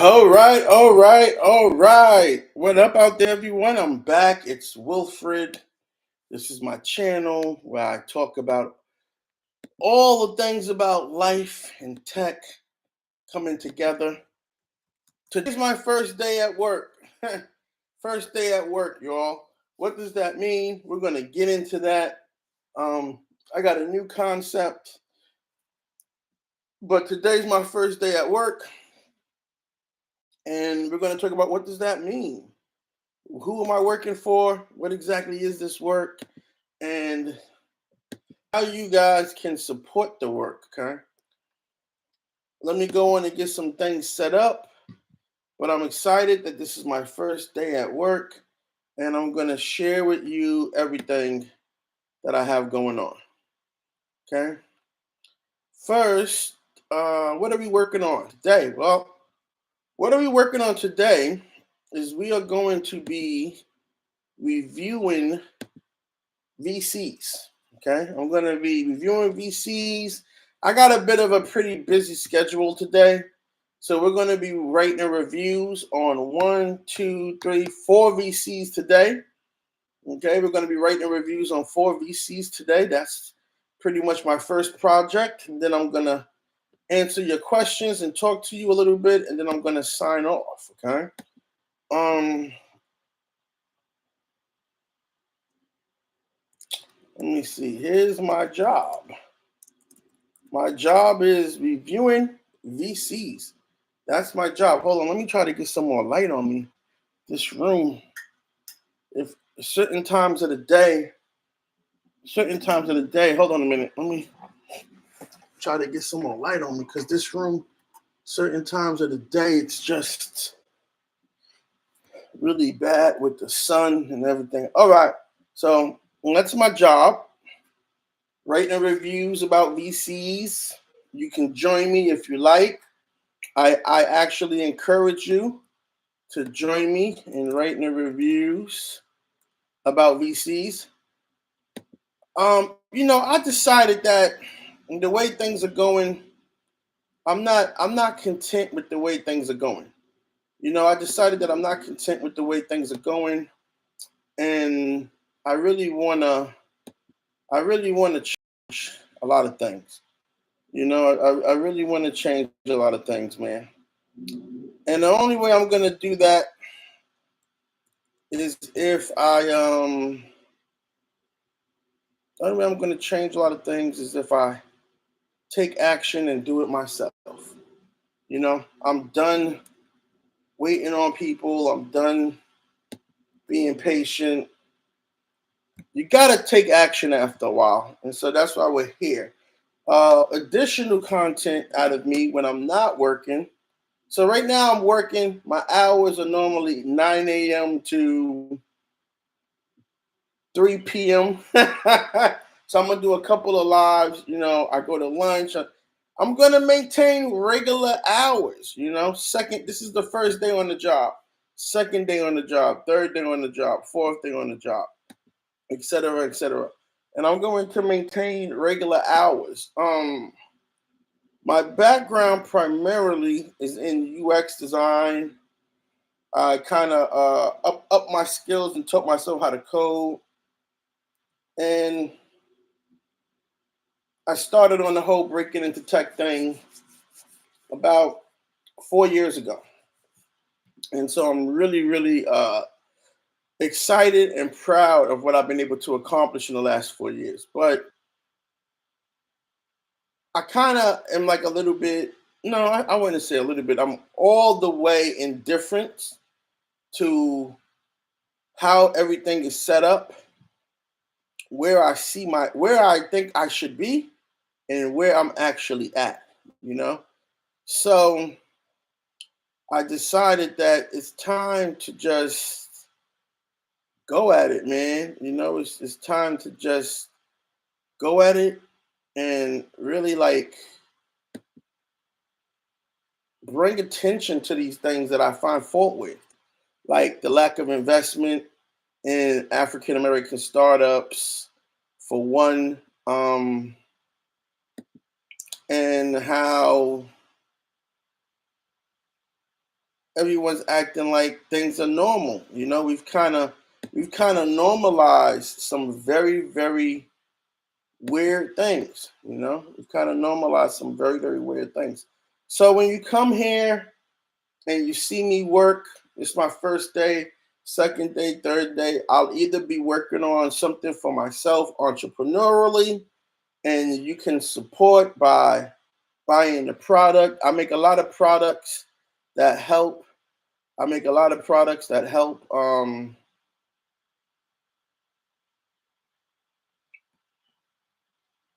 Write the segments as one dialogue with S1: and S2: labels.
S1: All right. What up out there, everyone? I'm back. It's Wilfred. This is my channel where I talk about all the things about life and tech coming together. Today's my first day at work. First day at work, y'all. What does that mean? We're going to get into that. I got a new concept, but today's my first day at work, and we're going to talk about what does that mean? Who am I working for? What exactly is this work? And how you guys can support the work, okay? Let me go in and get some things set up. But I'm excited that this is my first day at work, and I'm going to share with you everything that I have going on, okay? First, what are we working on today? Well, what are we working on today is we are going to be reviewing VCs. Okay, I'm going to be reviewing VCs. I got a bit of a pretty busy schedule today. So we're going to be writing reviews on 1, 2, 3, 4 VCs today. Okay, we're going to be writing reviews on 4 VCs today. That's pretty much my first project. And then I'm going to answer your questions and talk to you a little bit. And then I'm going to sign off. Okay. Let me see. Here's my job. My job is reviewing VCs. That's my job. Hold on, let me try to get some more light on me. This room, if certain times of the day, hold on a minute. Let me try to get some more light on me because this room, certain times of the day, it's just really bad with the sun and everything. All right, so that's my job. Writing reviews about VCs. You can join me if you like. I actually encourage you to join me in writing the reviews about VCs. I decided that the way things are going, I'm not content with the way things are going. I decided that I'm not content with the way things are going, and I really wanna change a lot of things. I really want to change a lot of things, man. And the only way I'm gonna do that is if the only way I'm gonna change a lot of things is if I take action and do it myself. I'm done waiting on people. I'm done being patient. You gotta take action after a while, and so that's why we're here. Additional content out of me when I'm not working. So right now I'm working. My hours are normally 9 a.m. to 3 p.m. So I'm gonna do a couple of lives. I go to lunch. I'm gonna maintain regular hours. Second, this is the first day on the job, second day on the job, third day on the job, fourth day on the job, etc., etc. And I'm going to maintain regular hours. My background primarily is in UX design. I kind of up my skills and taught myself how to code. And I started on the whole breaking into tech thing about 4 years ago. And so I'm really, really excited and proud of what I've been able to accomplish in the last 4 years. But I kind of am like a little bit, no, I wouldn't say a little bit. I'm all the way indifferent to how everything is set up, where I think I should be, and where I'm actually at, you know? So I decided that it's time to just go at it, man. It's time to just go at it and really like bring attention to these things that I find fault with, like the lack of investment in African American startups, for one, and how everyone's acting like things are normal. You know, we've kind of normalized some very, very weird things. You know, we've kind of normalized some very, very weird things. So when you come here and you see me work, it's my first day, second day, third day. I'll either be working on something for myself entrepreneurially, and you can support by buying the product. I make a lot of products that help. I make a lot of products that help.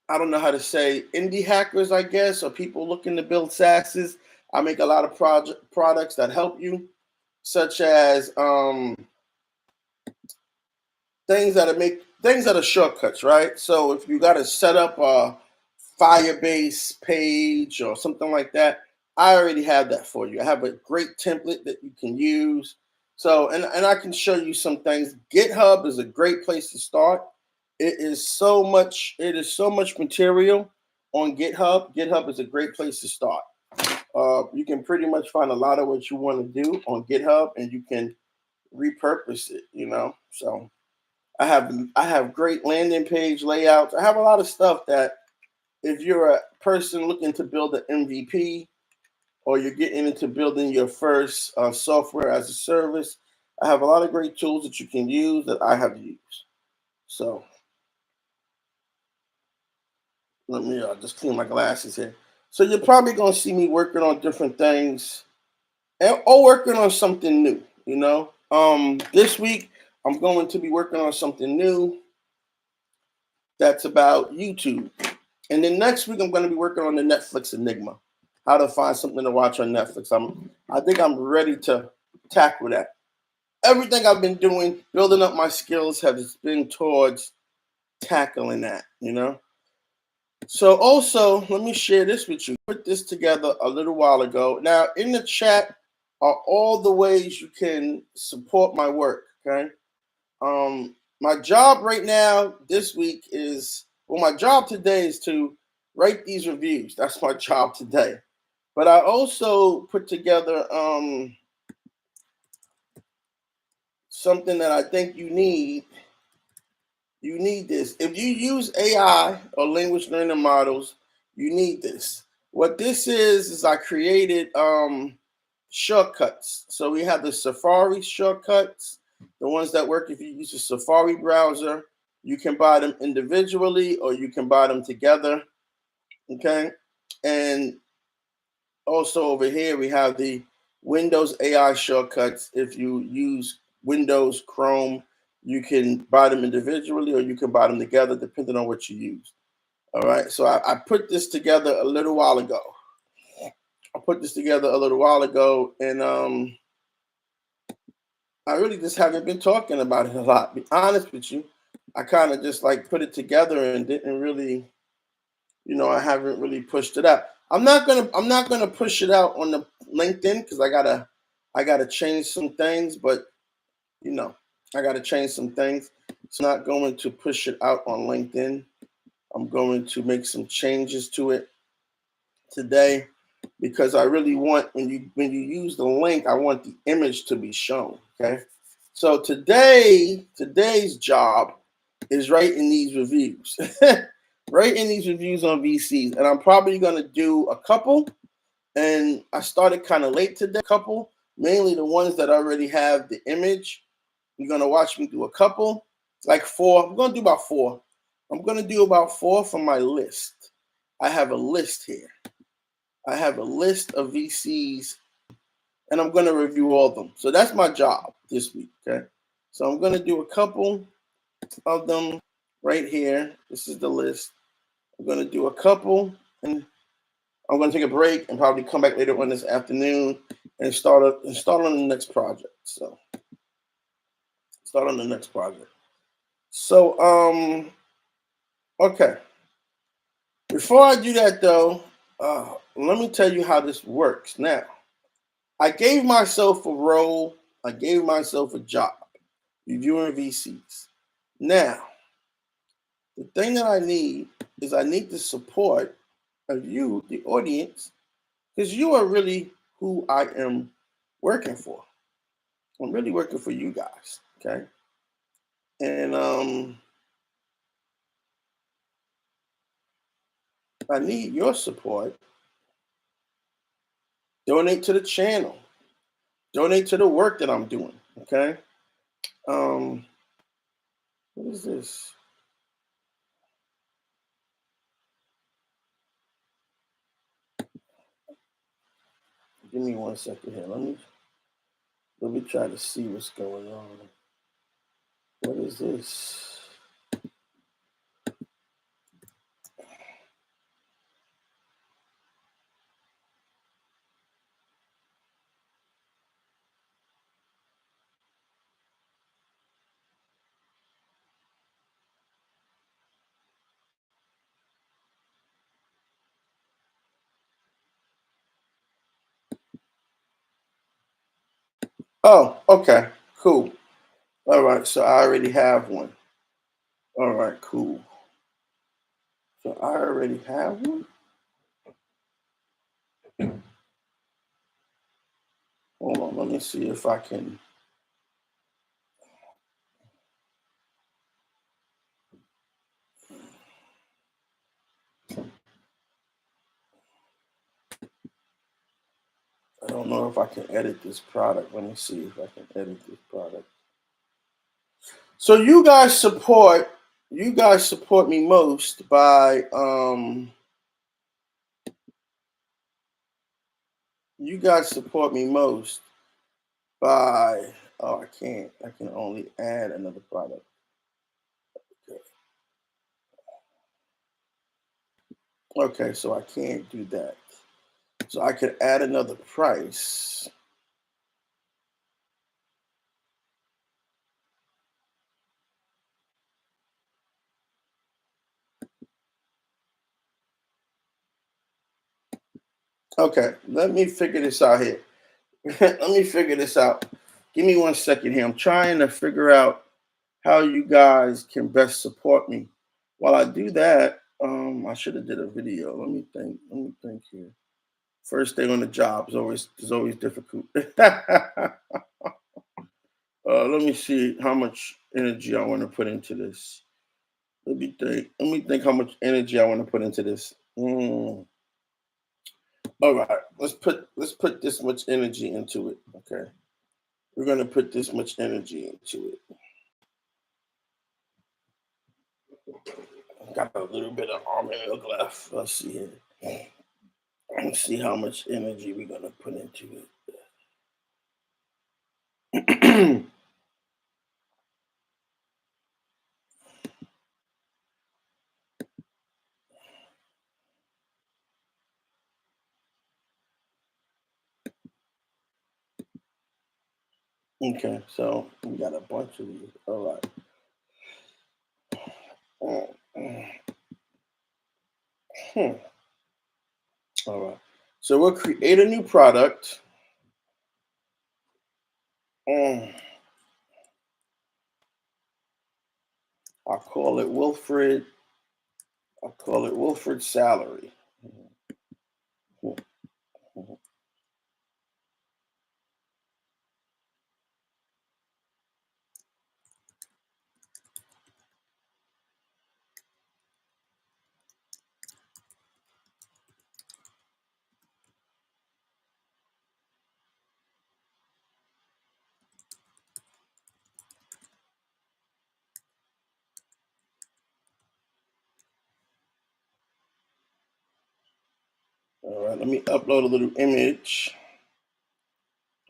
S1: I don't know how to say indie hackers, I guess, or people looking to build SaaSes. I make a lot of products that help you, such as things that are shortcuts, right? So if you got to set up a Firebase page or something like that, I already have that for you. I have a great template that you can use. So and I can show you some things. GitHub is a great place to start. It is so much material on GitHub. GitHub is a great place to start. You can pretty much find a lot of what you want to do on GitHub, and you can repurpose it. So I have great landing page layouts. I have a lot of stuff that if you're a person looking to build an MVP, or you're getting into building your first software as a service, I have a lot of great tools that you can use that I have used. So let me just clean my glasses here. So you're probably going to see me working on different things, or working on something new. This week I'm going to be working on something new that's about YouTube. And then next week, I'm going to be working on the Netflix Enigma, how to find something to watch on Netflix. I think I'm ready to tackle that. Everything I've been doing, building up my skills, has been towards tackling that. So also, let me share this with you. Put this together a little while ago. Now, in the chat are all the ways you can support my work. Okay. My job right now this week my job today is to write these reviews. That's my job today. But I also put together something that I think you need. You need this. If you use AI or language learning models, you need this. What this is I created shortcuts. So we have the Safari shortcuts, the ones that work if you use a Safari browser. You can buy them individually or you can buy them together. Okay. And also over here, we have the Windows AI shortcuts. If you use Windows Chrome, you can buy them individually or you can buy them together, depending on what you use. All right. So I put this together a little while ago. And I really just haven't been talking about it a lot. Be honest with you, I kind of just like put it together and didn't really, I haven't really pushed it out. I'm not gonna push it out on the LinkedIn because I gotta change some things, but you know, I gotta change some things. It's not going to push it out on LinkedIn. I'm going to make some changes to it today because I really want when you use the link, I want the image to be shown. Okay. So today's job is writing these reviews. Writing these reviews on VCs. And I'm probably gonna do a couple. And I started kind of late today, a couple, mainly the ones that already have the image. You're gonna watch me do a couple, like four. I'm gonna do about four. I'm gonna do about four from my list. I have a list here. I have a list of VCs, and I'm gonna review all of them. So that's my job this week. Okay. So I'm gonna do a couple of them right here. This is the list. I'm gonna do a couple, and I'm gonna take a break and probably come back later on this afternoon and start on the next project. So start on the next project. So okay. Before I do that though, let me tell you how this works. Now, I gave myself a role. I gave myself a job, reviewing VCs. Now, the thing that I need is I need the support of you, the audience, because you are really who I am working for. I'm really working for you guys. Okay. And I need your support. Donate to the channel. Donate to the work that I'm doing. Okay. Um, what is this? Give me 1 second here. Let me try to see what's going on. What is this? Oh, okay, cool. All right, so I already have one. All right, cool. So I already have one. Hold on, let me see if I can. I don't know if I can edit this product. Let me see if I can edit this product. So you guys support me most by you guys support me most by oh I can only add another product. Okay, so I can't do that. So I could add another price. Okay, let me figure this out here. Let me figure this out. Give me 1 second here. I'm trying to figure out how you guys can best support me. While I do that, I should have did a video. Let me think. Let me think here. First day on the job is always difficult. Let me see how much energy I want to put into this. Let me think. Let me think how much energy I want to put into this. All right, let's put this much energy into it. Okay, we're gonna put this much energy into it. Got a little bit of almond milk left. Let's see here. Let's see how much energy we're gonna put into it. Okay, so we got a bunch of these. All right. Hmm. All right. So we'll create a new product. Um, I'll call it Wilfred. I'll call it Wilfred Salary. All right. Let me upload a little image.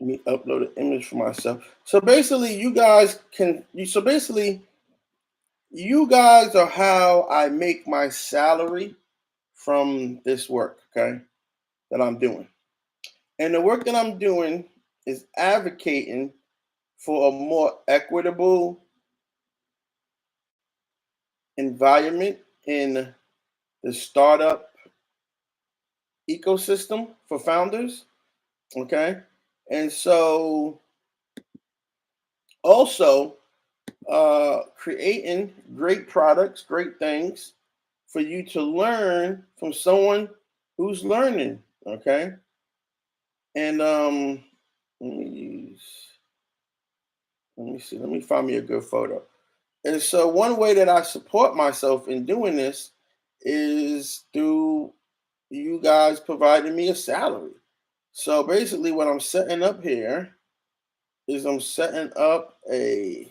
S1: Let me upload an image for myself. So basically, you guys can. So basically, you guys are how I make my salary from this work. Okay, that I'm doing, and the work that I'm doing is advocating for a more equitable environment in the startup ecosystem for founders. Okay, and so also creating great products, great things for you to learn from someone who's learning. Okay, and Let me use. Let me see. Let me find me a good photo. And so one way that I support myself in doing this is through you guys providing me a salary. So basically, what I'm setting up here is I'm setting up a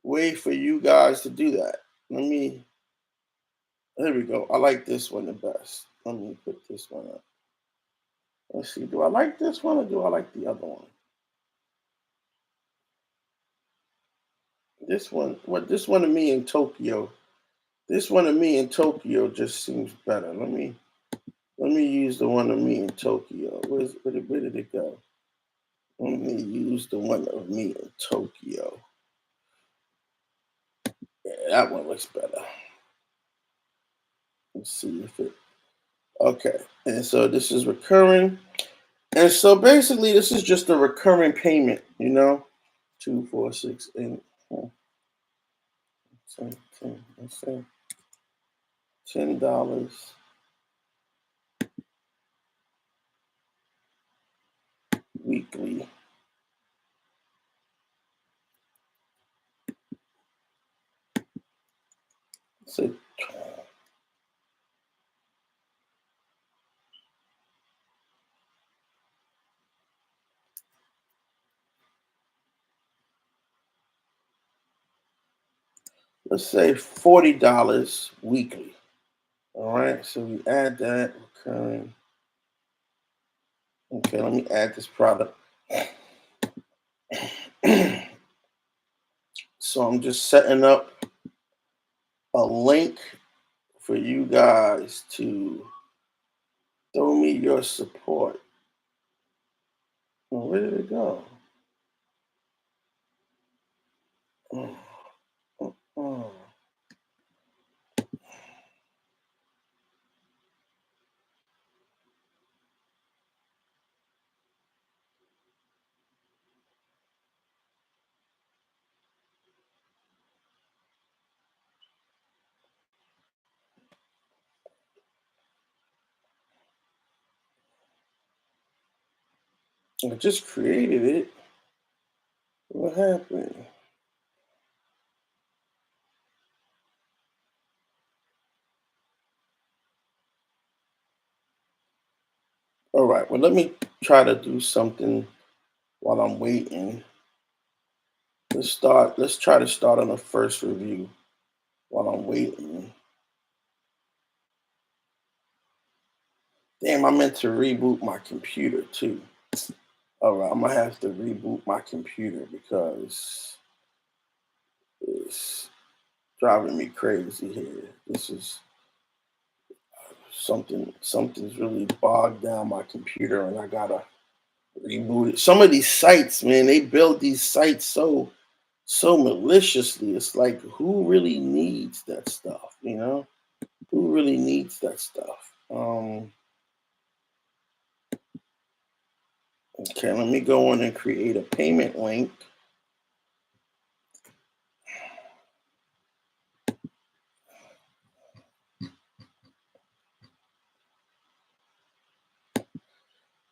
S1: way for you guys to do that. Let me. There we go. I like this one the best. Let me put this one up. Let's see. Do I like this one or do I like the other one? This one. What? This one of me in Tokyo. This one of me in Tokyo just seems better. Let me use the one of me in Tokyo. Where did it go? Let me use the one of me in Tokyo. Yeah, that one looks better. Let's see if it. Okay. And so this is recurring. And so basically, this is just a recurring payment, 2, 4, 6, 8, 10, 10, let's say $10 weekly. So let's say $40 weekly. All right, so we add that recurring. Okay, let me add this product. So I'm just setting up a link for you guys to throw me your support. Where did it go? Oh, oh, oh. I just created it. What happened? All right, well, let me try to do something while I'm waiting. Let's try to start on the first review while I'm waiting. Damn, I meant to reboot my computer too. All right, I'm gonna have to reboot my computer because it's driving me crazy here. This is something's really bogged down my computer and I gotta reboot it. Some of these sites, man, they build these sites so maliciously. It's like who really needs that stuff? Who really needs that stuff? Okay, let me go on and create a payment link.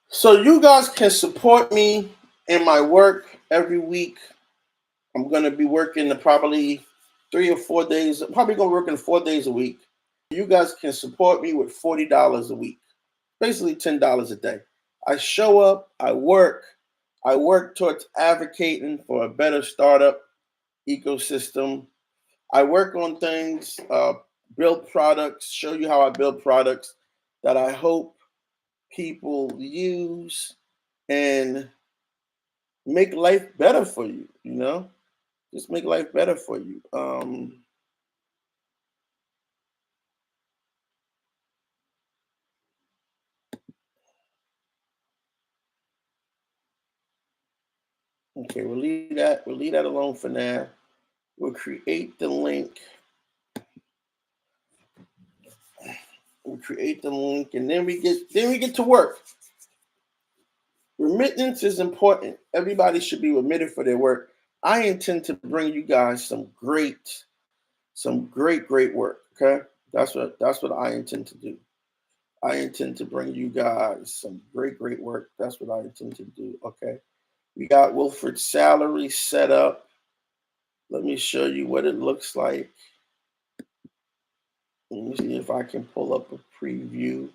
S1: So you guys can support me in my work every week. I'm gonna be working probably 3 or 4 days. Probably gonna work in 4 days a week. You guys can support me with $40 a week, basically $10 a day. I show up, I work towards advocating for a better startup ecosystem. I work on things, build products, show you how I build products that I hope people use and make life better for you. Just make life better for you. Okay, we'll leave that alone for now. We'll create the link. We'll create the link, and then we get to work. Remittance is important. Everybody should be remitted for their work. I intend to bring you guys some great work. Okay, that's what I intend to do. I intend to bring you guys some great, great work. That's what I intend to do. Okay. We got Wilfred's salary set up. Let me show you what it looks like. Let me see if I can pull up a preview,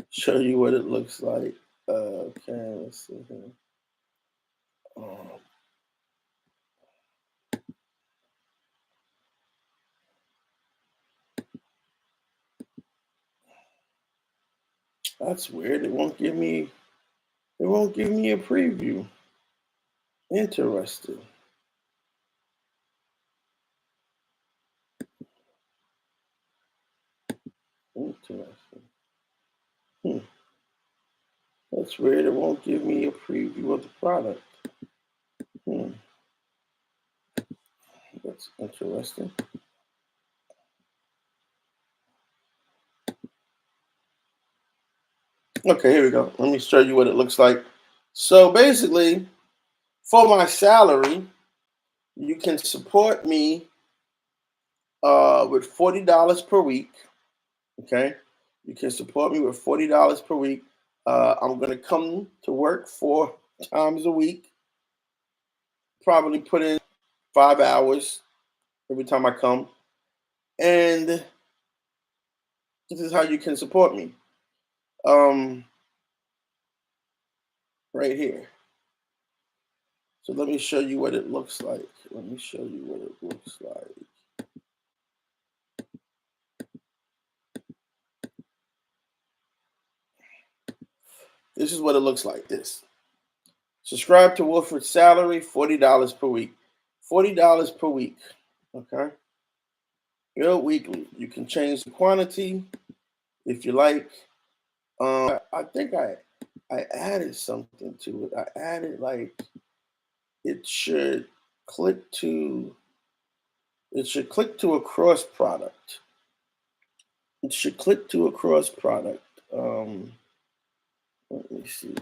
S1: show you what it looks like. Okay, let's see here. That's weird. It won't give me a preview. Interesting. Interesting. That's weird. It won't give me a preview of the product. That's interesting. Okay, here we go. Let me show you what it looks like. So basically, for my salary, you can support me with $40 per week. Okay, you can support me with $40 per week. I'm gonna come to work 4 times a week. Probably put in 5 hours every time I come, and this is how you can support me. Right here. So let me show you what it looks like. Let me show you what it looks like. This is what it looks like. This. Subscribe to Wilfred's salary, $40 per week. $40 per week. Okay. Bill weekly. You can change the quantity if you like. I think I added something to it. I added like it should click to a cross product. It should click to a cross product. Let me see.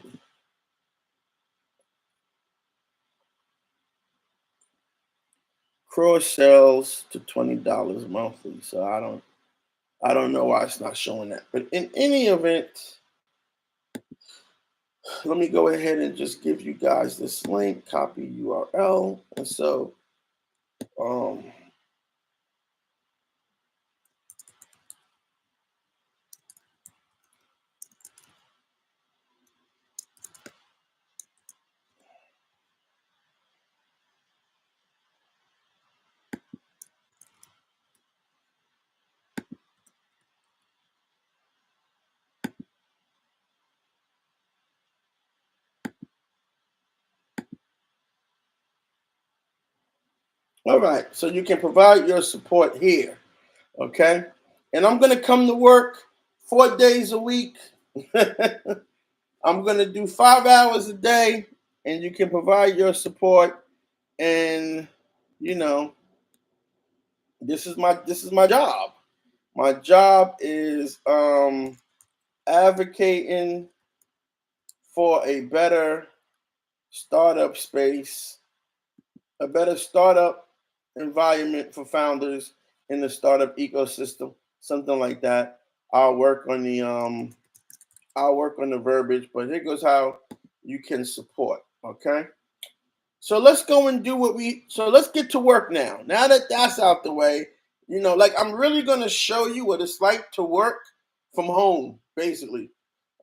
S1: Cross sells to $20 monthly, so I don't know why it's not showing that. But in any event, let me go ahead and just give you guys this link, copy URL, and so all right, so you can provide your support here, okay? And I'm gonna come to work 4 days a week. I'm gonna do 5 hours a day, and you can provide your support. And you know, this is my job. My job is advocating for a better startup space, a better startup environment for founders in the startup ecosystem, something like that. I'll work on the verbiage, but here goes how you can support. Okay. So let's go and do let's get to work now. Now that that's out the way, like I'm really going to show you what it's like to work from home, basically.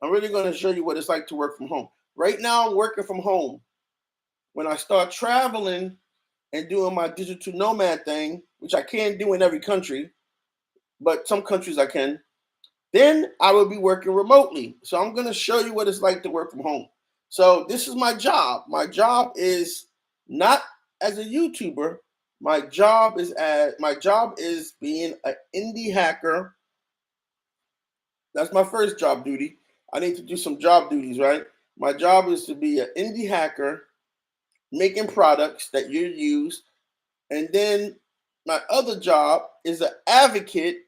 S1: I'm really going to show you what it's like to work from home. Right now, I'm working from home. When I start traveling and doing my digital nomad thing, which I can't do in every country, but some countries I can, then I will be working remotely. So I'm going to show you what it's like to work from home. So this is my job. My job is not as a YouTuber. My job is being an indie hacker. That's my first job duty. I need to do some job duties, right? My job is to be an indie hacker making products that you use. And then my other job is an advocate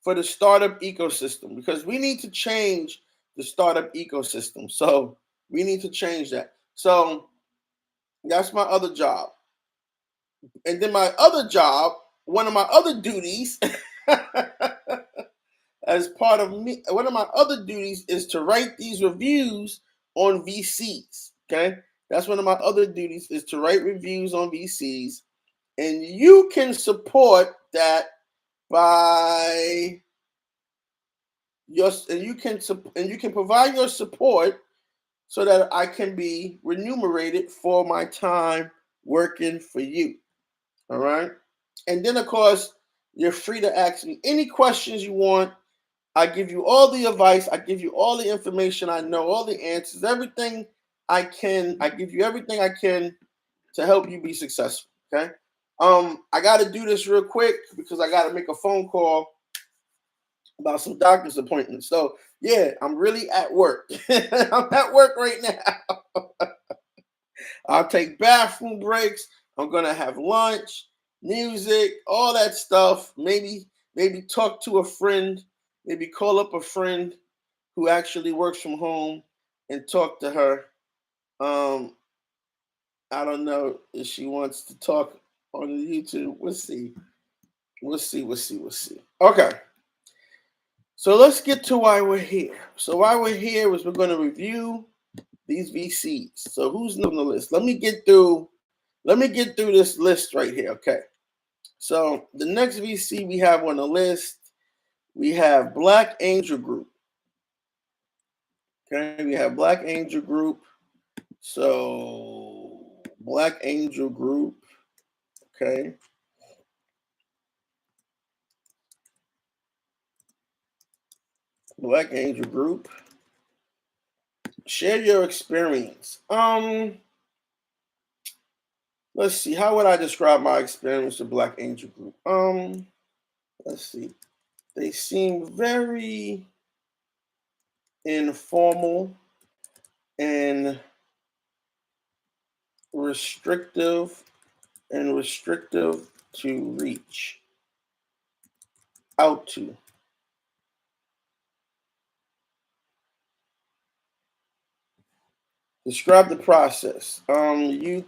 S1: for the startup ecosystem, because we need to change the startup ecosystem. So we need to change that. So that's my other job. And then my other job, one of my other duties, as part of me, one of my other duties is to write these reviews on VCs. Okay, that's one of my other duties is to write reviews on VCs, and you can support that by your and you can provide your support so that I can be remunerated for my time working for you. All right. And then, of course, you're free to ask me any questions you want. I give you all the advice. I give you all the information I know, all the answers, everything I can. I give you everything I can to help you be successful. Okay. I got to do this real quick because I got to make a phone call about some doctor's appointments. So yeah, I'm really at work. I'm at work right now. I'll take bathroom breaks. I'm gonna have lunch, music, all that stuff. Maybe talk to a friend. Maybe call up a friend who actually works from home and talk to her. Um, I don't know if she wants to talk on YouTube. We'll see. We'll see. We'll see. We'll see. Okay. So let's get to why we're here. So why we're here is we're going to review these VCs. So who's on the list? Let me get through this list right here. Okay. So the next VC we have on the list, we have Black Angel Group. Okay, we have Black Angel Group. So Black Angel Group. Okay. Black Angel Group. Share your experience. Let's see. How would I describe my experience with Black Angel Group? Let's see. They seem very informal and restrictive to reach out to. Describe the process. I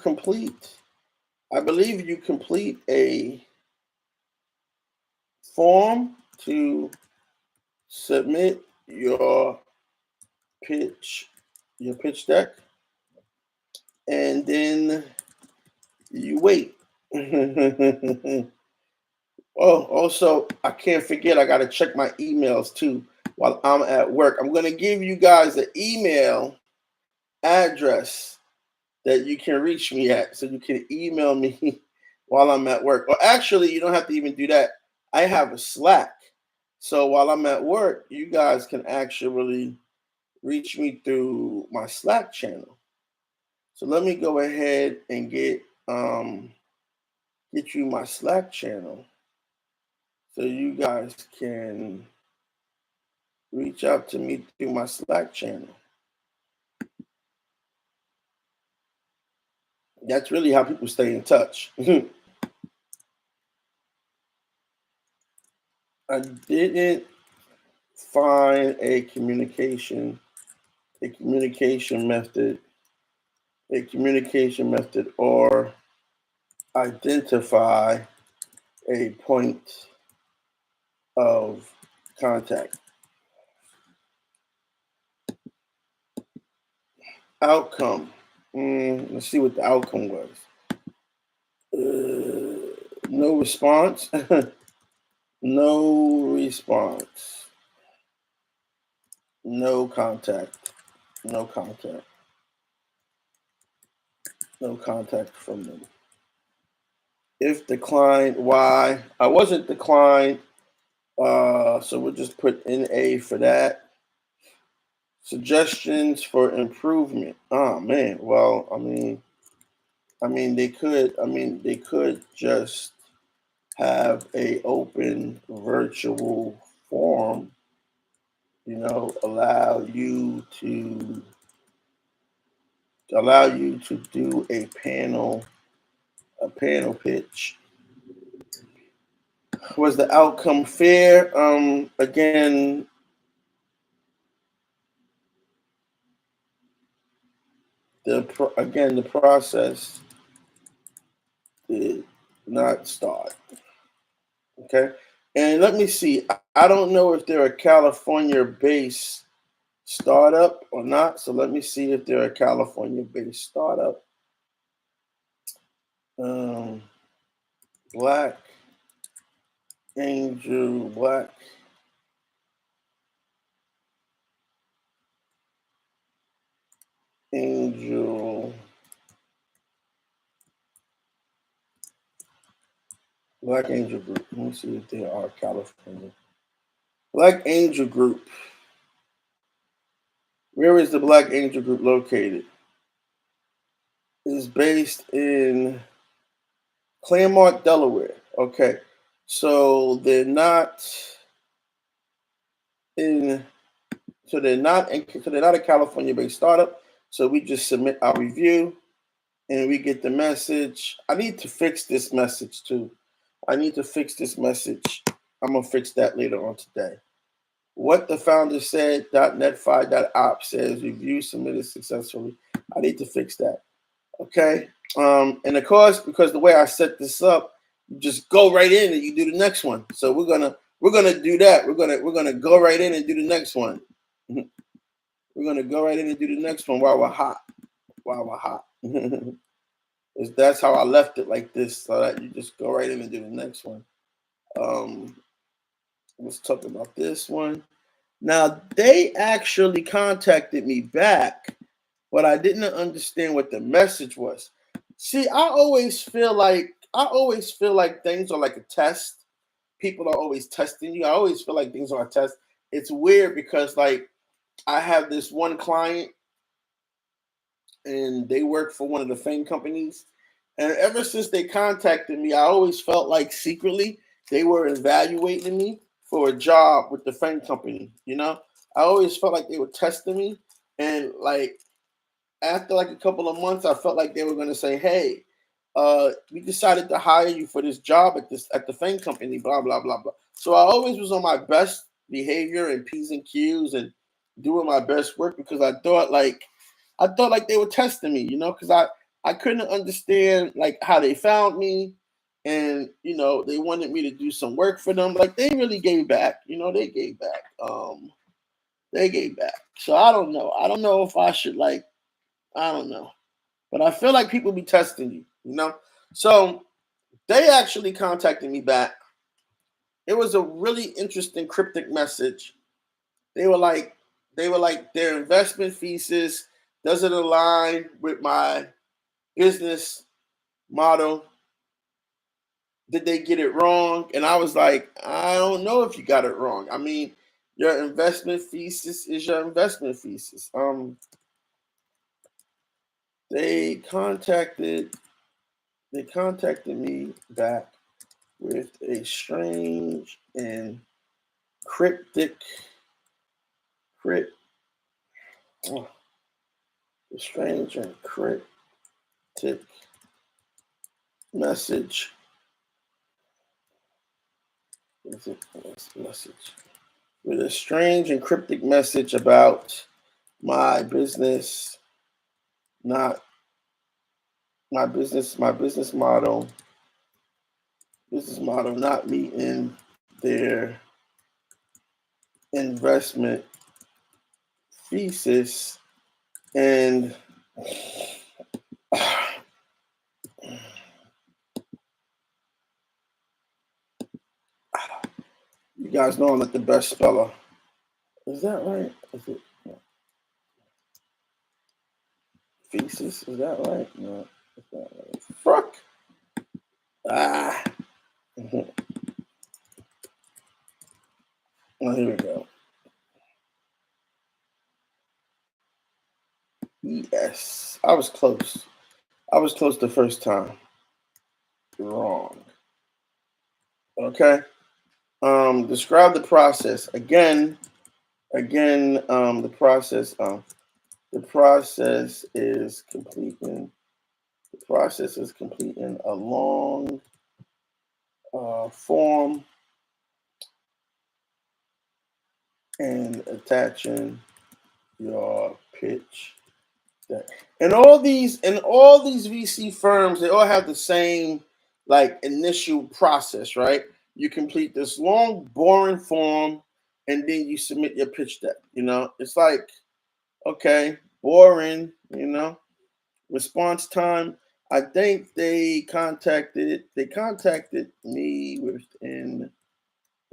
S1: believe you complete a form to submit your pitch deck, and then you wait. Oh, also, I can't forget, I got to check my emails too while I'm at work. I'm going to give you guys an email address that you can reach me at so you can email me while I'm at work. Or actually, you don't have to even do that. I have a Slack. So while I'm at work, you guys can actually reach me through my Slack channel. So let me go ahead and get you my Slack channel so you guys can reach out to me through my Slack channel. That's really how people stay in touch. I didn't find a communication method or identify a point of contact. Outcome. Let's see what the outcome was. No response. No response. No contact. No contact. No contact from them. If declined, why? I wasn't declined. So we'll just put NA for that. Suggestions for improvement. Oh man. Well, they could just have a open virtual forum, allow you to do a panel pitch. Was the outcome fair? Again, the process did not start. Okay, and let me see. I don't know if they're a California-based startup or not. So let me see if they're a California-based startup. Black Angel, Black Angel, Black Angel Group. Let me see if they are California. Black Angel Group. Where is the Black Angel Group located? It's based in Claremont, Delaware. Okay. So they're not in so they're not a California-based startup. So we just submit our review and we get the message. I need to fix this message too. I'm gonna fix that later on today. What the founder said, .netfi.op says review submitted successfully. I need to fix that. Okay. And of course, because the way I set this up, you just go right in and you do the next one. So we're gonna do that. We're gonna go right in and do the next one. We're gonna go right in and do the next one while we're hot. That's how I left it like this, so that you just go right in and do the next one. Let's talk about this one. Now, they actually contacted me back, but I didn't understand what the message was. See, I always feel like things are like a test. People are always testing you. I always feel like things are a test. It's weird because like I have this one client and they work for one of the FANG companies. And ever since they contacted me, I always felt like secretly they were evaluating me for a job with the FANG company. You know, I always felt like they were testing me. And like after like a couple of months, I felt like they were going to say, "Hey, we decided to hire you for this job at the FANG company." Blah blah blah blah. So I always was on my best behavior and P's and Q's and doing my best work because I thought like they were testing me, you know, because I couldn't understand like how they found me, and you know they wanted me to do some work for them. Like they really gave back, you know, they gave back. They gave back. So I don't know. I don't know if I should like. I don't know, but I feel like people be testing you, you know. So they actually contacted me back. It was a really interesting cryptic message. They were like, their investment thesis doesn't align with my business model. Did they get it wrong? And I was like, I don't know if you got it wrong. I mean, your investment thesis is your investment thesis. They contacted me back with a strange and cryptic crypt oh, a strange and cryptic message. Message with a strange and cryptic message about my business, not my business model not meeting their investment thesis. And you guys know I'm not the best speller. Is that right? Is it thesis? Is that right? No, is that right? Fuck. Ah. Well, here we go. Yes, I was close. I was close the first time. Wrong. Okay. Describe the process again. The process. The process is completing. The process is completing a long form and attaching your pitch deck. And all these VC firms, they all have the same like initial process, right? You complete this long, boring form, and then you submit your pitch deck. It's like, okay, boring. Response time. I think they contacted me within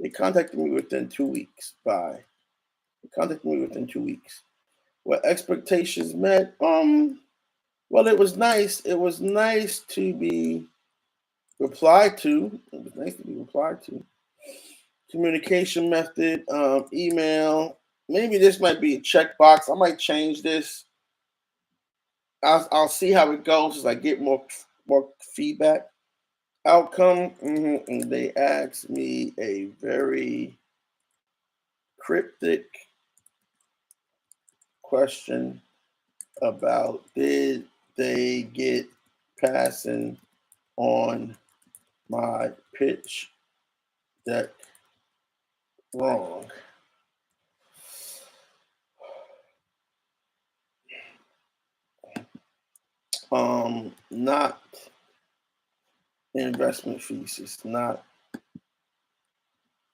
S1: 2 weeks. They contacted me within 2 weeks. What expectations met? Well, it was nice. It was nice to be replied to. It was nice to be replied to. Communication method, email. Maybe this might be a checkbox. I might change this. I'll see how it goes as I get more feedback. Outcome. And they asked me a very cryptic question about did they get passing on my pitch deck wrong. Not investment thesis, not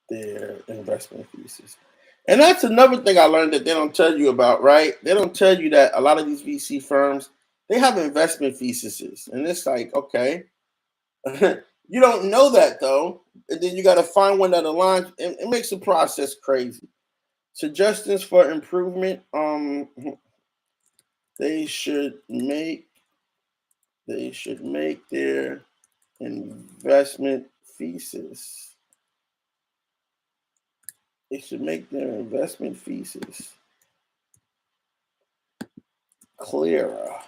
S1: their investment thesis. And that's another thing I learned that they don't tell you about, right? They don't tell you that a lot of these VC firms, they have investment theses. And it's like, okay, you don't know that though. And then you got to find one that aligns. It makes the process crazy. Suggestions for improvement. They should make their investment thesis. They should make their investment thesis clearer.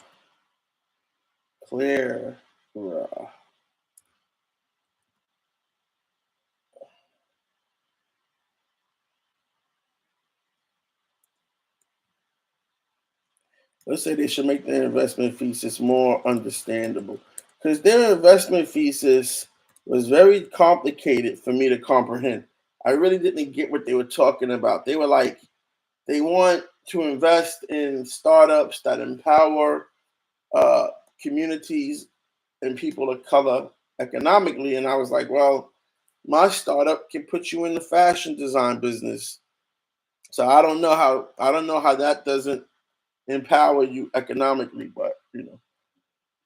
S1: Let's say they should make their investment thesis more understandable, because their investment thesis was very complicated for me to comprehend. I really didn't get what they were talking about. They were like, they want to invest in startups that empower communities and people of color economically. And I was like, well, my startup can put you in the fashion design business. So I don't know how that doesn't empower you economically, but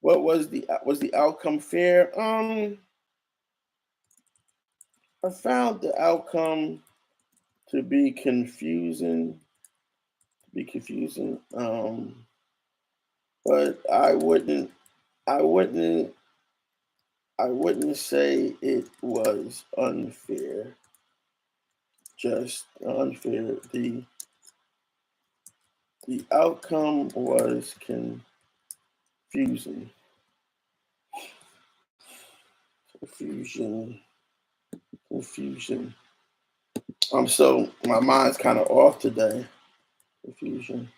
S1: what was the outcome fair? I found the outcome to be confusing. But I wouldn't say it was unfair. Just unfair. The outcome was confusing. Confusion. So my mind's kind of off today. Confusion.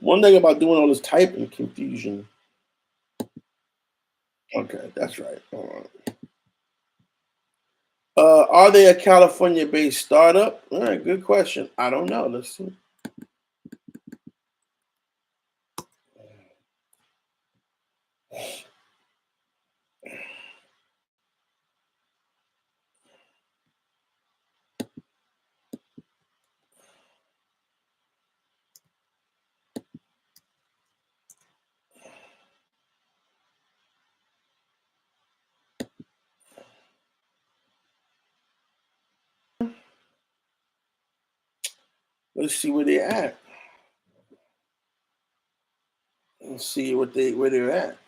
S1: One thing about doing all this typing, confusion. Okay, that's right. All right. Are they a California-based startup? All right, good question. I don't know. Let's see. Let's see where they're at. Let's see where they're at.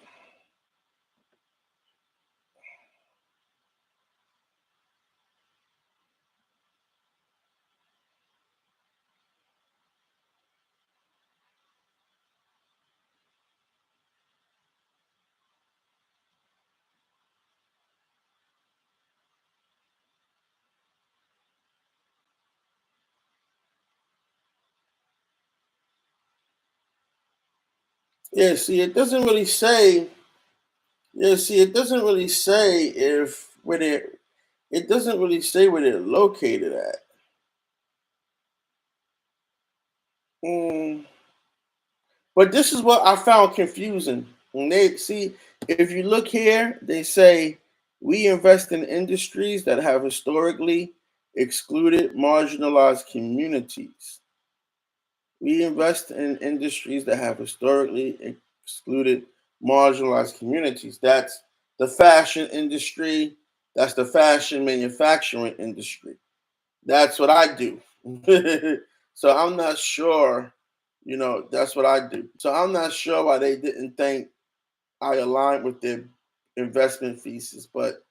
S1: Yeah, see, it doesn't really say. Yeah, see, it doesn't really say if where they're. It doesn't really say where they're located at. Mm, But this is what I found confusing. When they see, if you look here, they say we invest in industries that have historically excluded marginalized communities. We invest in industries that have historically excluded marginalized communities. That's the fashion industry. That's the fashion manufacturing industry. That's what I do. So I'm not sure, that's what I do. So I'm not sure why they didn't think I aligned with their investment thesis. But,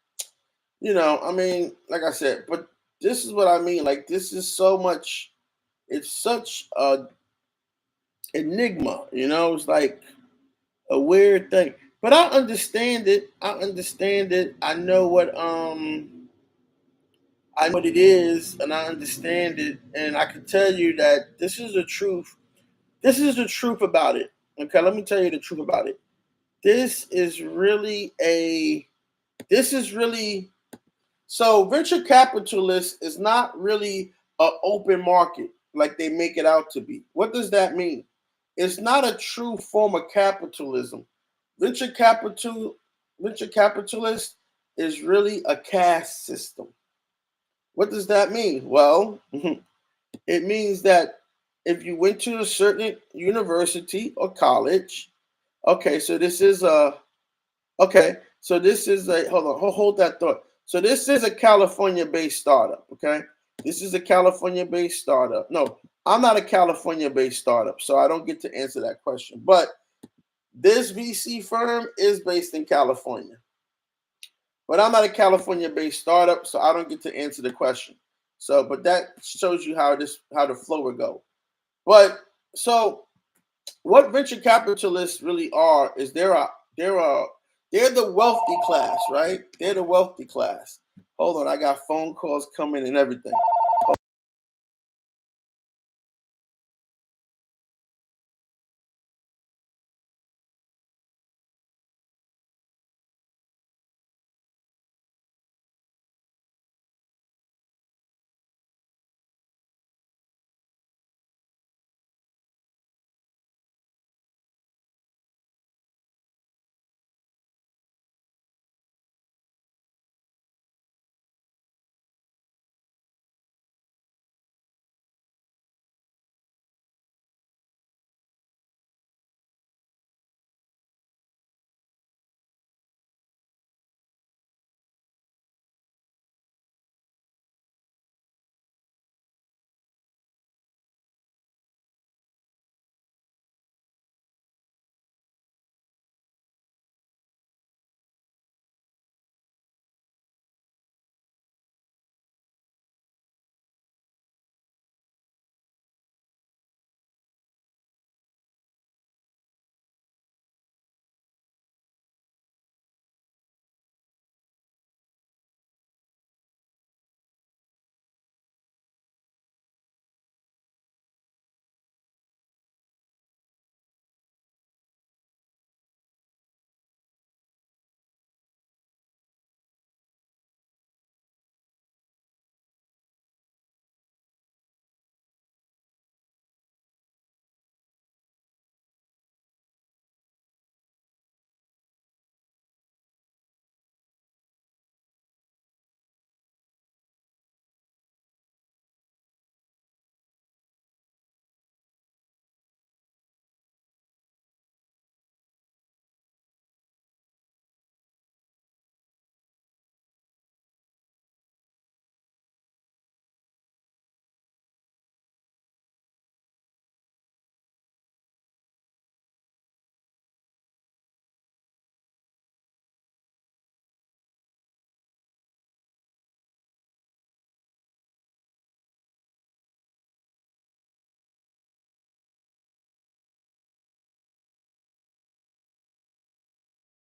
S1: I mean, like I said, but this is what I mean. Like, this is so much, it's such a enigma, it's like a weird thing. But I understand it. I understand it. I know what it is, and I understand it, and I can tell you that this is the truth. This is the truth about it. Okay, let me tell you the truth about it. This is really a. This is really so. Venture capitalist is not really an open market like they make it out to be. What does that mean? It's not a true form of capitalism. Venture capital, venture capitalist is really a caste system. What does that mean? Well, it means that if you went to a certain university or college, okay, so this is a okay, so this is a hold on, hold that thought. So this is a California-based startup, okay? This is a California-based startup. No, I'm not a California-based startup, so I don't get to answer that question. But this VC firm is based in California. But I'm not a California-based startup, so I don't get to answer the question. So, but that shows you how the flow would go. But so what venture capitalists really are is they're the wealthy class, right? They're the wealthy class. Hold on, I got phone calls coming and everything.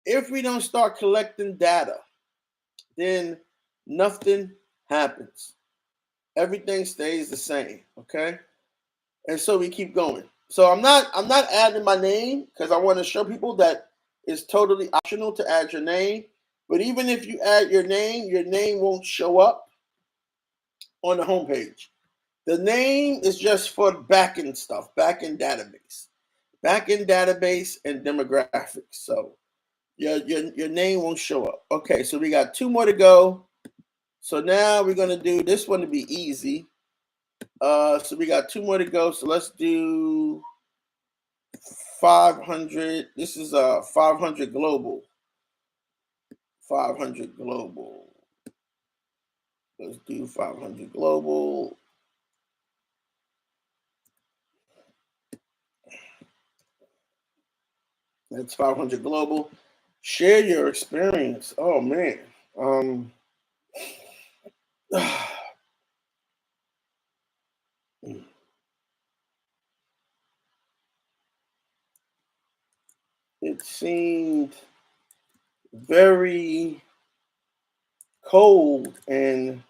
S1: If we don't start collecting data, then nothing happens. Everything stays the same, okay? And so we keep going. So I'm not adding my name because I want to show people that it's totally optional to add your name. But even if you add your name won't show up on the homepage. The name is just for backend stuff, backend database. Back-end database and demographics. So your name won't show up. Okay, so we got 2 more to go. So now we're gonna do this one to be easy. So we got 2 more to go. So let's do 500. This is 500 global. 500 global. Let's do 500 global. That's 500 global. Share your experience. Oh man. It seemed very cold and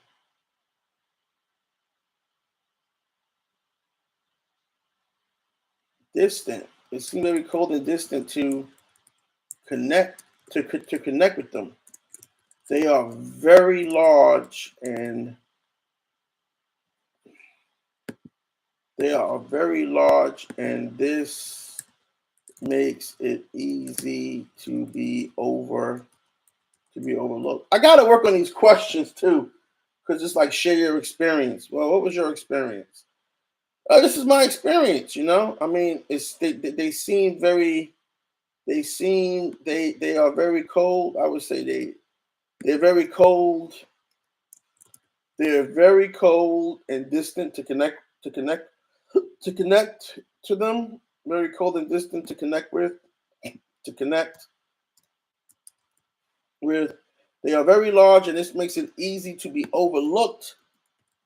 S1: distant. It seemed very cold and distant to connect to connect with them. They are very large and this makes it easy to be overlooked. I gotta work on these questions too, because it's like share your experience. Well, what was your experience? This is my experience. I mean, they seem very they are very cold. I would say they're very cold. They're very cold and distant to connect to them. Very cold and distant to connect with. To connect with. They are very large, and this makes it easy to be overlooked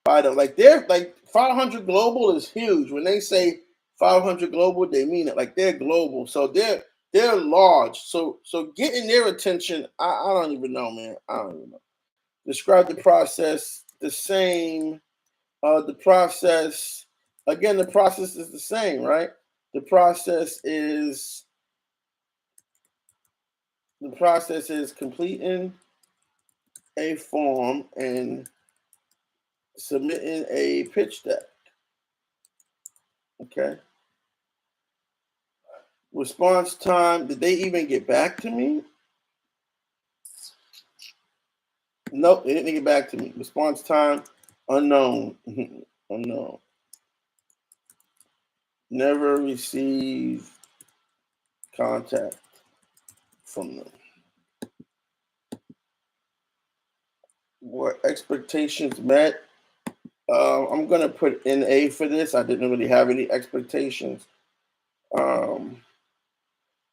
S1: by them. Like they're like 500 global is huge. When they say 500 global, they mean it. Like they're global, so they're large. So getting their attention, I don't even know, man. I don't even know. Describe the process the same. The process again. The process is the same, right? The process is completing a form and submitting a pitch deck. Okay. Response time. Did they even get back to me? Nope, they didn't get back to me. Response time unknown. Unknown. Never received contact from them. Were expectations met? I'm gonna put NA for this. I didn't really have any expectations.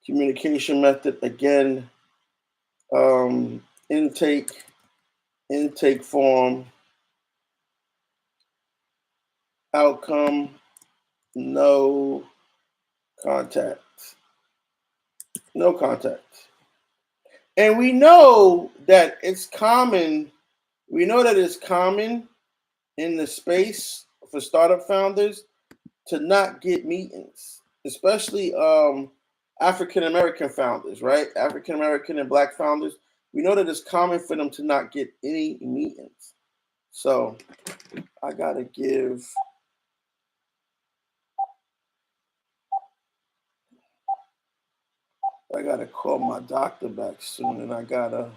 S1: Communication method again. Intake form. Outcome. No contact. No contact. And we know that it's common. We know that it's common in the space for startup founders to not get meetings, especially African American founders, right? African American and Black founders. We know that it's common for them to not get any meetings. So I gotta call my doctor back soon, and I gotta.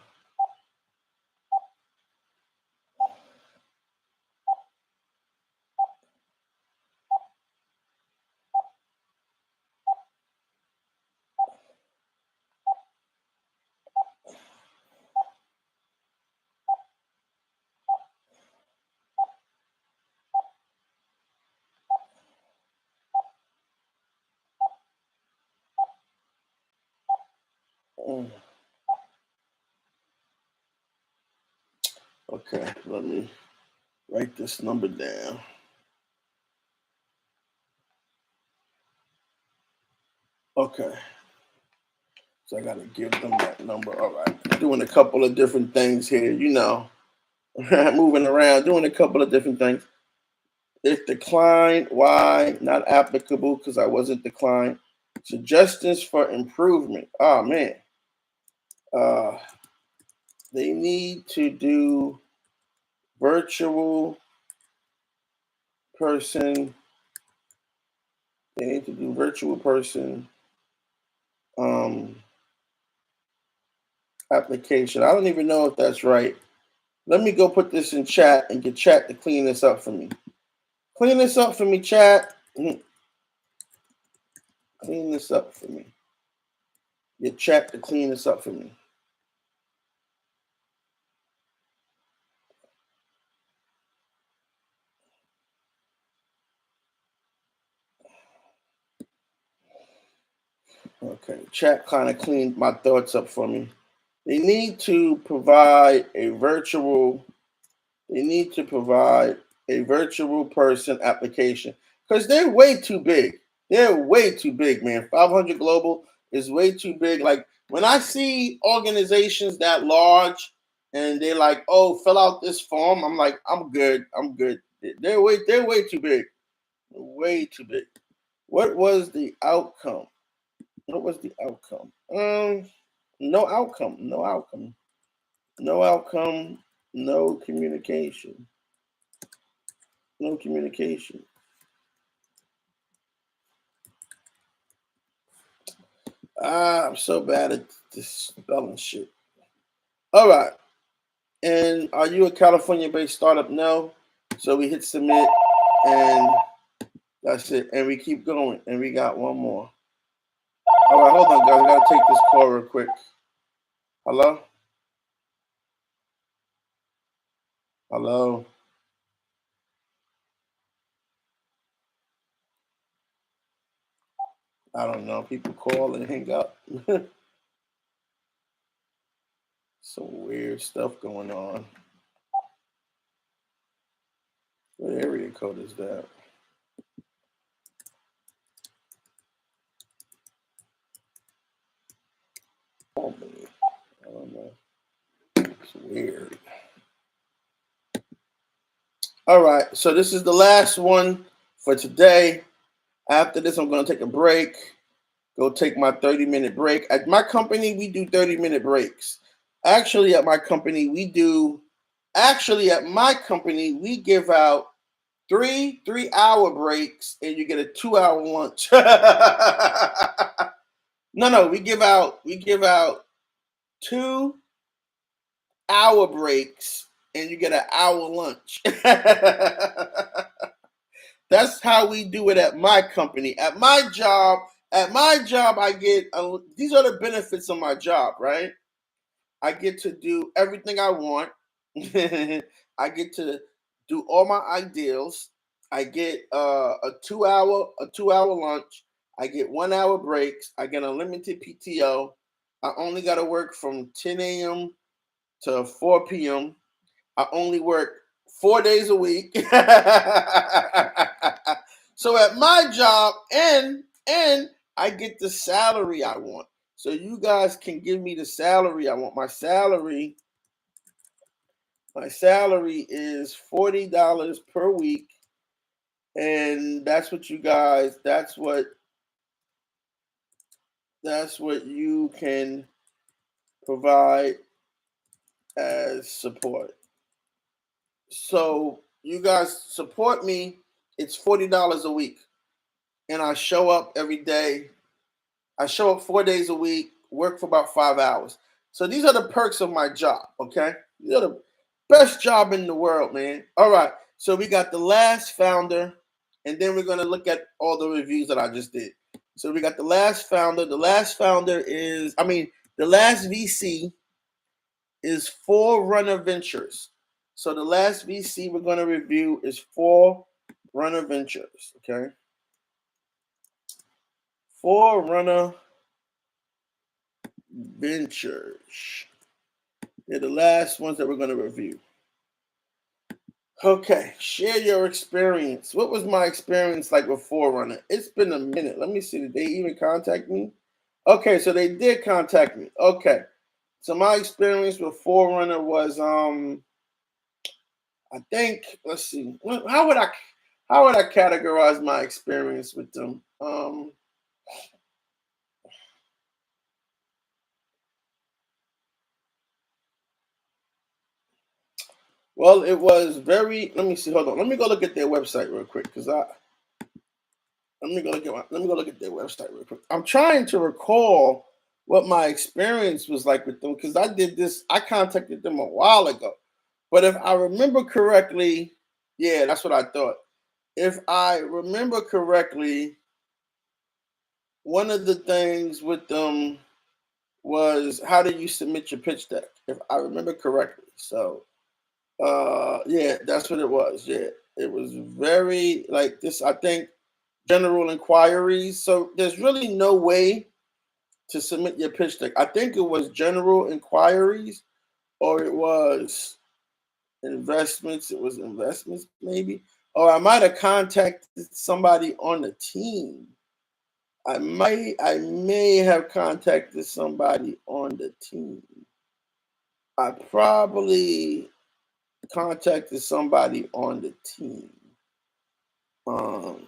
S1: Okay, let me write this number down. Okay. So I gotta give them that number. All right. Doing a couple of different things here, moving around, doing a couple of different things. If declined, why? Not applicable because I wasn't declined. Suggestions for improvement. Oh man. Uh they need to do virtual person They need to do virtual person application. I don't even know if that's right. Let me go put this in chat and get chat to clean this up for me. Clean this up for me, chat. Clean this up for me. Get chat to clean this up for me. Okay, chat kind of cleaned my thoughts up for me. They need to provide a virtual. They need to provide a virtual person application because they're way too big. They're way too big, man. 500 global is way too big. Like when I see organizations that large and they're like, "Oh, fill out this form," I'm like, "I'm good. I'm good." They're way too big. Way too big. What was the outcome? What was the outcome? No outcome. No outcome. No outcome. No communication. No communication. I'm so bad at this spelling shit. All right. And are you a California-based startup? No. So we hit submit, and that's it. And we keep going. And we got one more. All right, hold on, guys. I gotta take this call real quick. Hello? Hello? I don't know. People call and hang up. Some weird stuff going on. What area code is that? Albany. I don't know. It's weird. All right. So this is the last one for today. After this, I'm going to take a break. Go take my 30-minute break. At my company, we do 30-minute breaks. Actually, at my company, we give out three 3-hour breaks and you get a 2-hour lunch. No, we give out 2-hour breaks and you get an hour lunch. That's how we do it at my company. At my job, I get these are the benefits of my job, right? I get to do everything I want. I get to do all my ideals. I get a 2-hour lunch. I get 1 hour breaks. I get unlimited PTO. I only got to work from 10 a.m. to 4 p.m. I only work 4 days a week. So at my job, and I get the salary I want. So you guys can give me the salary I want. My salary is $40 per week. And that's what you can provide as support. So you guys support me, it's $40 a week. And I show up every day. I show up 4 days a week, work for about 5 hours. So these are the perks of my job, okay? These are the best job in the world, man. All right. So we got the last founder, and then we're going to look at all the reviews that I just did. So we got the last founder. The last VC is Forerunner Ventures. So the last VC we're going to review is Forerunner Ventures, okay? Forerunner Ventures. They're the last ones that we're going to review. Okay, share your experience. What was my experience like with Forerunner? It's been a minute. Let me see. Did they even contact me? Okay, so they did contact me. Okay. So my experience with Forerunner was I think, let's see. How would I categorize my experience with them? Well, it was very, let me see, hold on. Let me go look at their website real quick because Let me go look at their website real quick. I'm trying to recall what my experience was like with them because I contacted them a while ago. But if I remember correctly, yeah, that's what I thought. If I remember correctly, one of the things with them was how do you submit your pitch deck, if I remember correctly. So yeah, that's what it was. Yeah. It was very like this, I think, general inquiries. So there's really no way to submit your pitch deck. I think it was general inquiries or it was investments. It was investments, maybe. Or I might have contacted somebody on the team. I may have contacted somebody on the team. I probably contacted somebody on the team. Um,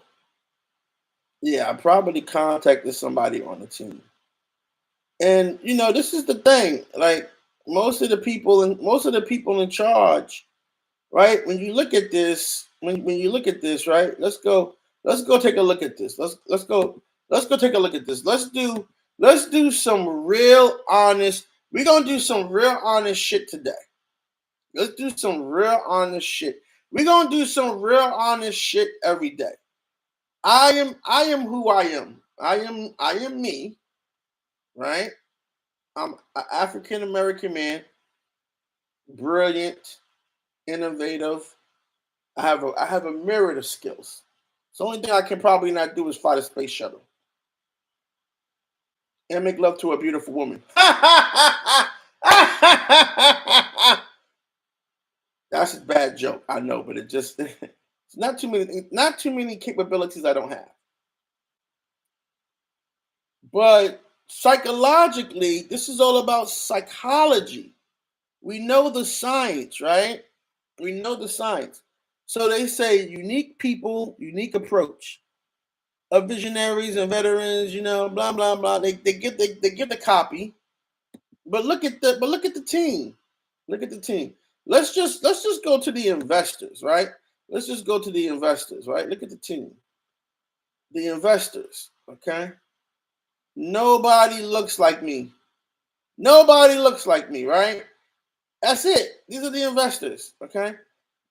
S1: yeah, I probably contacted somebody on the team. And this is the thing. Like most of the people in charge, right? When you look at this, when you look at this, right? Let's go take a look at this. Let's go take a look at this. Let's do some real honest. We're gonna do some real honest shit today. Let's do some real honest shit. We're gonna do some real honest shit every day. I am who I am. I am me, right? I'm an African American man, brilliant, innovative. I have a myriad of skills. So the only thing I can probably not do is fly the space shuttle and make love to a beautiful woman. That's a bad joke, I know, but it just it's not too many capabilities I don't have. But psychologically, this is all about psychology. We know the science, right? We know the science. So they say unique people, unique approach. Of visionaries and veterans, blah blah blah. They get the copy, but look at the team. Look at the team. Let's just go to the investors, right? Let's just go to the investors, right? Look at the team. The investors, okay? Nobody looks like me. Nobody looks like me, right? That's it. These are the investors, okay?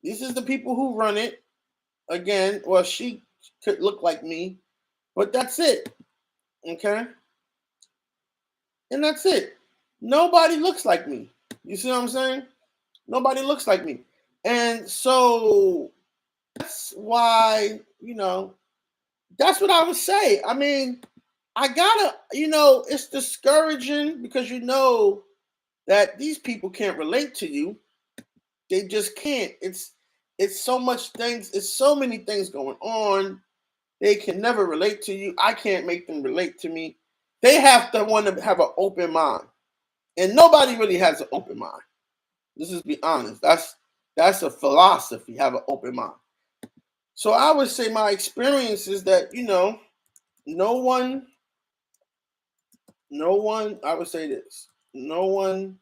S1: These is the people who run it. Again, well, she could look like me, but that's it, okay? And that's it. Nobody looks like me. You see what I'm saying? Nobody looks like me. And so that's why, that's what I would say. I mean, I gotta, it's discouraging because that these people can't relate to you. They just can't. It's so much things, it's so many things going on. They can never relate to you. I can't make them relate to me. They have to want to have an open mind. And nobody really has an open mind. Let's just be honest. That's a philosophy, have an open mind. So I would say my experience is that, no one, I would say this, no one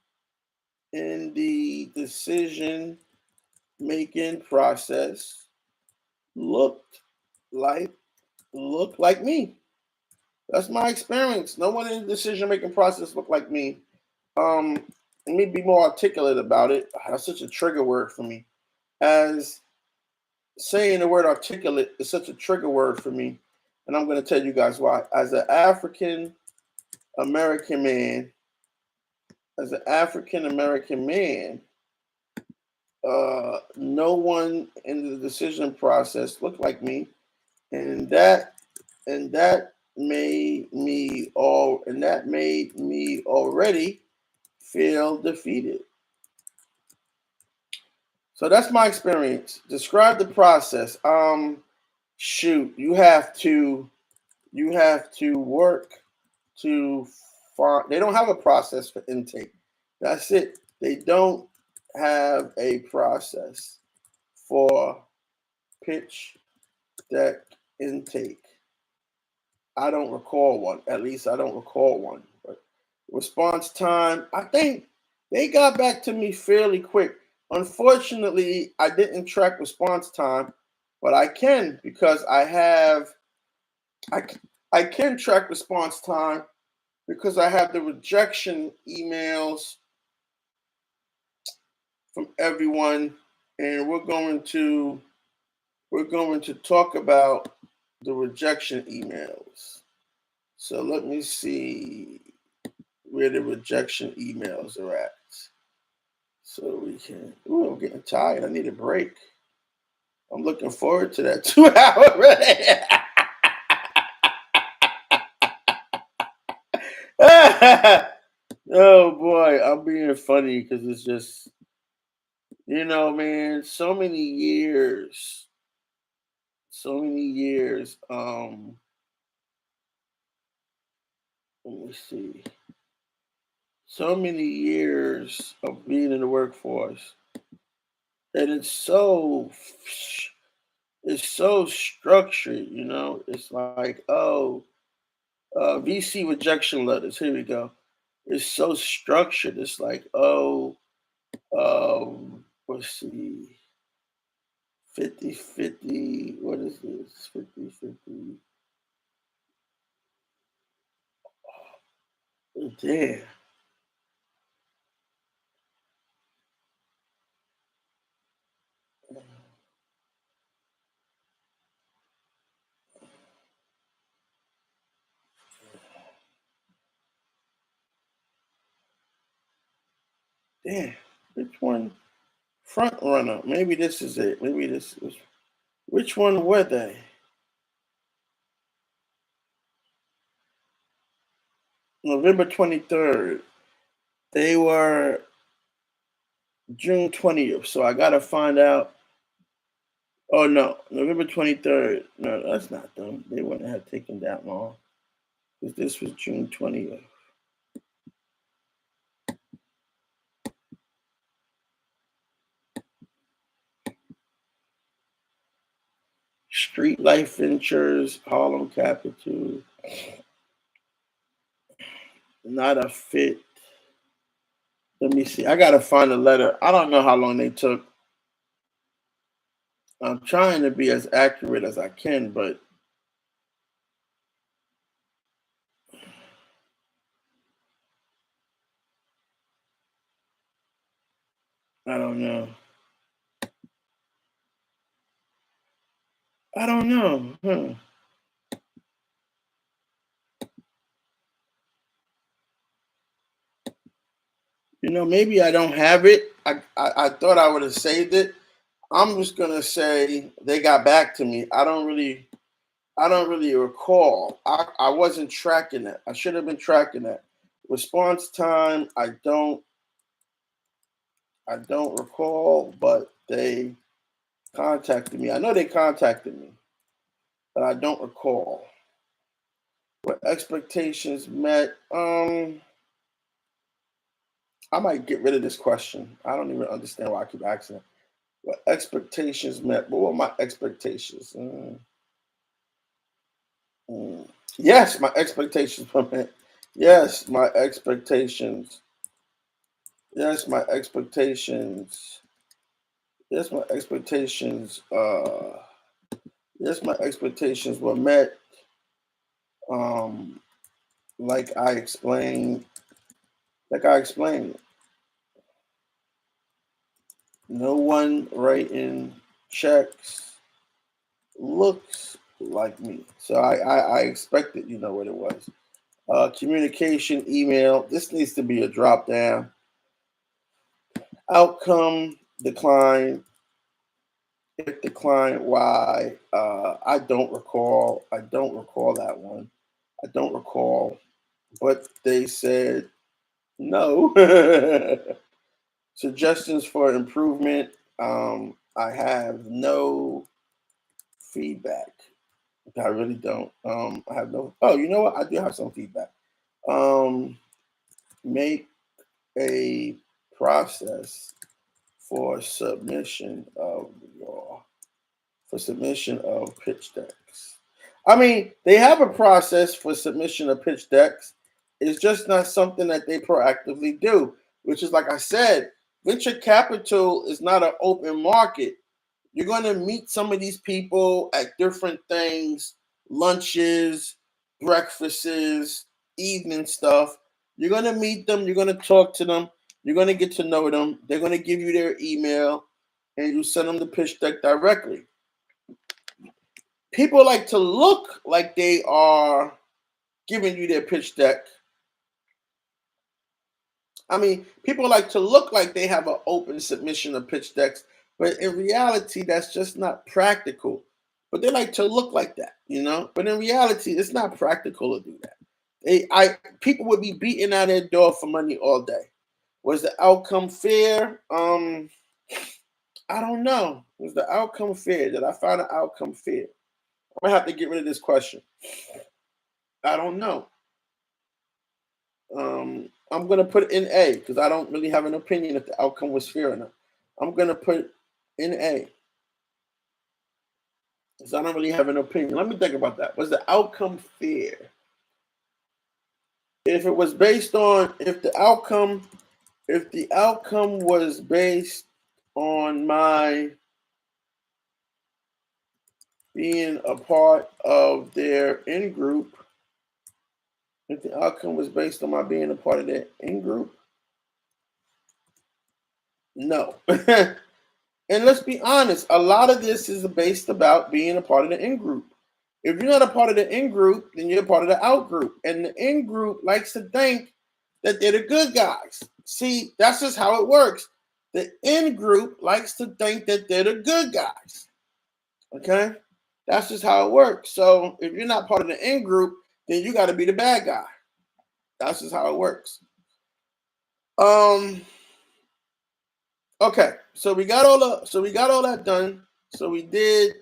S1: in the decision making process looked like looked like me. That's my experience. No one in the decision making process looked like me. Um, Let me be more articulate about it. That's such a trigger word for me. As saying the word articulate is such a trigger word for me. And I'm going to tell you guys why. American man, as an African American man, no one in the decision process looked like me, and that made me already feel defeated. So that's my experience. Describe the process. Shoot, you have to work to find. They don't have a process for intake. That's it. They don't have a process for pitch deck intake. I don't recall one. At least I don't recall one. But response time, I think they got back to me fairly quick. Unfortunately, I didn't track response time, but I can because I have I can track response time because I have the rejection emails from everyone, and we're going to talk about the rejection emails. So let me see where the rejection emails are at. So we can. Ooh, I'm getting tired. I need a break. I'm looking forward to that 2 hour break. Oh boy, I'm being funny because it's just, man, so many years, so many years. Let me see, so many years of being in the workforce, and it's so structured. It's like, oh, VC rejection letters. Here we go. It's so structured. It's like, oh, let's see. 50-50. What is this? 50-50. Oh, damn. Damn. Which one? Front runner. Maybe this is it. Maybe this is. Which one were they? November 23rd. They were June 20th. So I got to find out. Oh, no. November 23rd. No, that's not them. They wouldn't have taken that long. Because this was June 20th. Street Life Ventures, Harlem Capital. Not a fit. Let me see. I gotta find a letter. I don't know how long they took. I'm trying to be as accurate as I can, but I don't know. I don't know. Maybe I don't have it. I thought I would have saved it. I'm just gonna say they got back to me. I don't really recall. I wasn't tracking that. I should have been tracking that. Response time, I don't recall, but they contacted me. I know they contacted me, but I don't recall. What expectations met? I might get rid of this question. I don't even understand why I keep asking it. What expectations met? What were my expectations? Mm. Yes, my expectations were met. Yes, my expectations. Yes, my expectations. Yes, my expectations. Yes, my expectations were met. Um, like I explained. Like I explained. No one writing checks looks like me. So I expected, what it was. Communication, email. This needs to be a drop down. Outcome, decline. If decline, why? I don't recall. I don't recall that one. I don't recall. But they said no. Suggestions for improvement. I have no feedback. I really don't. I have no. Oh, you know what? I do have some feedback. Um, make a process for submission of your for submission of pitch decks. I mean, they have a process for submission of pitch decks. It's just not something that they proactively do, which is like I said, venture capital is not an open market. You're going to meet some of these people at different things lunches, breakfasts, evening stuff. You're going to meet them. You're going to talk to them. You're going to get to know them. They're going to give you their email, and you send them the pitch deck directly. People like to look like they are giving you their pitch deck. I mean, people like to look like they have an open submission of pitch decks, but in reality, that's just not practical. But they like to look like that, you know? But in reality, it's not practical to do that. People would be beating out their door for money all day. Was the outcome fair? I don't know. Was the outcome fair? Did I find the outcome fair? I'm gonna have to get rid of this question. I don't know. I'm gonna put in A because I don't really have an opinion if the outcome was fair or not. I'm gonna put in A because I don't really have an opinion. Let me think about that. Was the outcome fair? If it was based on if the outcome was based on my being a part of their in group, if the outcome was based on my being a part of their in group, no. And let's be honest, a lot of this is based about being a part of the in group. If you're not a part of the in group, then you're a part of the out group. And the in group likes to think that they're the good guys. See, that's just how it works. The in group likes to think that they're the good guys. Okay? That's just how it works. So if you're not part of the in group, then you got to be the bad guy. That's just how it works. Okay, so we got all that done. So we did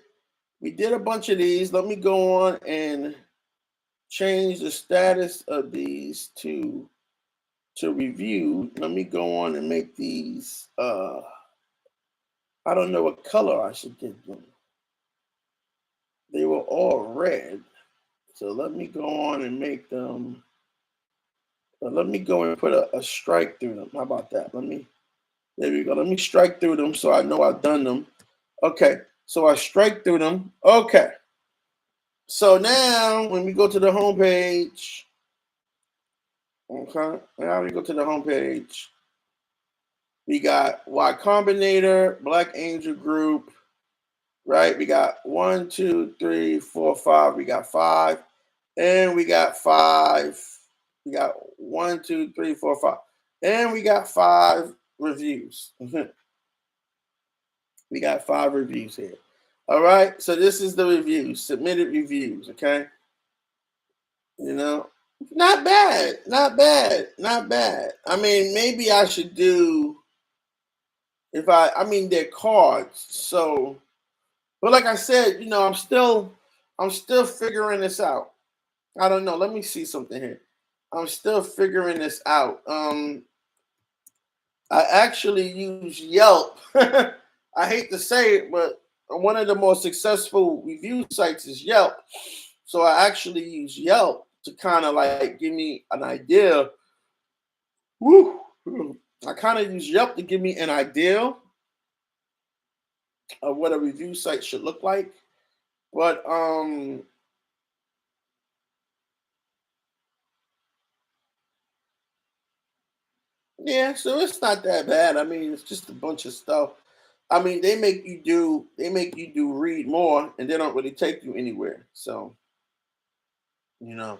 S1: a bunch of these. Let me go on and change the status of these to review. Let me go on and make these I don't know what color I should give them. They were all red. So let me go on and make them let me go and put a strike through them. How about that? There we go. Let me strike through them so I know I've done them. Okay, so I strike through them. Okay. So now when we go to the home page, okay, now we go to the home page. We got Y Combinator, Black Angel Group, right? We got 1, 2, 3, 4, 5. We got 5. And we got 5. We got 1, 2, 3, 4, 5. And we got 5 reviews. We got 5 reviews here. All right. So this is the reviews, submitted reviews. Okay. You know, not bad. Not bad. Not bad. I mean, maybe I should do I mean, they're cards. So, but like I said, you know, I'm still figuring this out. I don't know. Let me see something here. I'm still figuring this out. I actually use Yelp. I hate to say it, but one of the most successful review sites is Yelp. So I actually use Yelp to kind of like give me an idea. Woo! I kind of use Yelp to give me an idea of what a review site should look like. But yeah, so it's not that bad. I mean, it's just a bunch of stuff. I mean, they make you do read more, and they don't really take you anywhere. So, you know,